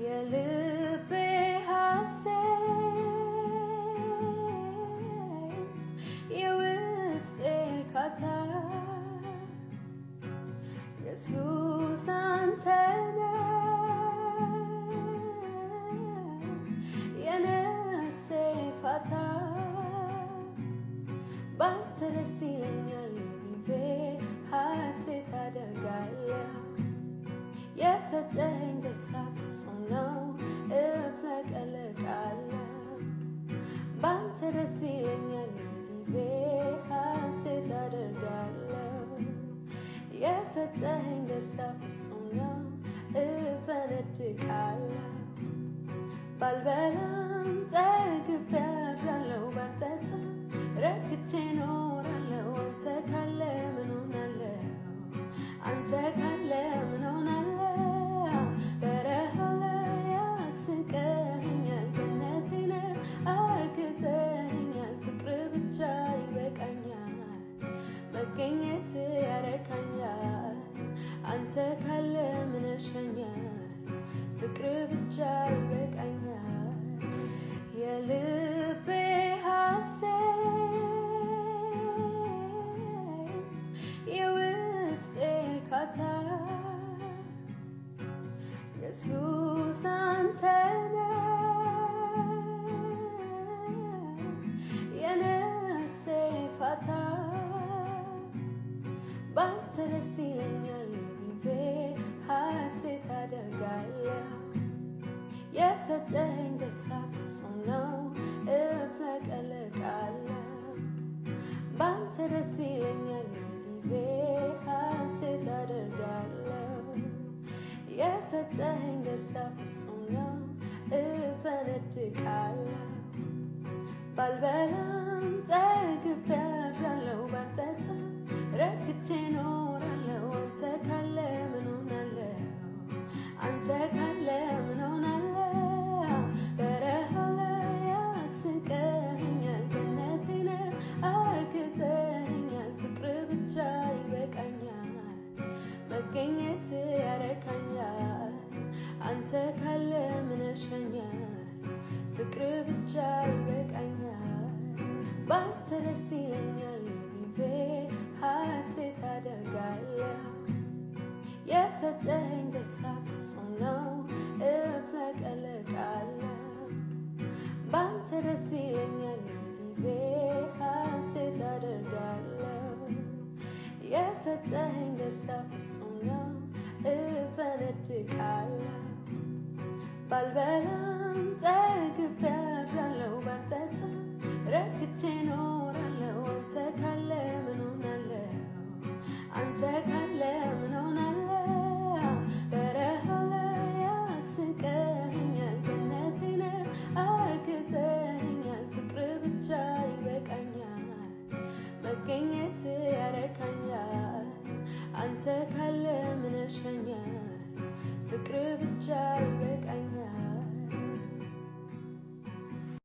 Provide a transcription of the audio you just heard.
የልቤ ሐሴት የውስጤ እርካታ ኢየሱስ አንተ ነህ የነፍሴ ፋታ ባንተ ደስ ይለኛል ጊዜ ሐሴት አደርጋለሁ የሰጠኸኝ ደስታ ፍጹም ነው እፍለቀለቃለሁ ባንተ ደስ ይለኛል ጊዜ ሐሴት አደርጋለሁ የሰጠኸኝ ደስታ ፍጹም ነው እፈነድቃለሁ ባልበላም ጠግቤያለሁ ባልጠጣም ረክቼ እኖራለሁ አንተ ካለ ምን ሆናለሁ አንተ ካለ ምን ሆናለሁ በረሃው ላይ ያስቀኸኛል ገነቴን አርክተኸኛል ፍቅር ብቻ ይበቃኛል መገኘት ያረካኛል አንተ ካለ ምን ያሻኛል ፍቅር ብቻ ይበቃኛል የልቤ ሐሴት የውስጤ እርካታ ኢየሱስ አንተ ነህ የነፍሴ ፋታ ባንተ ደስ ይለኛል ጊዜ ሐሴት አደርጋለሁ የሰጠኸኝ ደስታ ፍጹም ነው እፍለቀለቃለሁ ባንተ ደስ ይለኛል ጊዜ ሐሴት አደርጋለሁ የሰጠኸኝ ደስታ ፍጹም ነው እፈነድቃለሁ ባልበላም ጠግቤያለሁ ባልጠጣም ረክቼ እኖራለሁ አንተ ካለ ምን ሆናለሁ አንተ ካለ ምን ሆናለሁ በረሃው ላይ ያስቀኸኛል ገነቴን አርክተኸኛል ፍቅር ብቻ ይበቃኛል መገኘት ያረካኛል አንተ ካለ ምን ያሻኛል ፍቅር ብቻ ይበቃኛል ባንተ ደስ ይለኛል ጊዜ ሐሴት አደርጋለሁ የሰጠኸኝ ደስታ ፍጹም ነው እፍለቀለቃለሁ ባንተ ደስ ይለኛል ጊዜ ሐሴት አደርጋለሁ የሰጠኸኝ ደስታ ፍጹም ነው እፈነድቃለሁ ባልበላም ጠግቤያለሁ ባልጠጣም ረክቼ እኖራለሁ አንተ ካለ ምን ሆናለሁ አንተ ካለ ምን ሆናለሁ በረሃው ላይ ያስቀኸኛል ገነቴን አርክተኸኛል ፍቅር ብቻ ይበቃኛል መገኘት ያረካኛል አንተ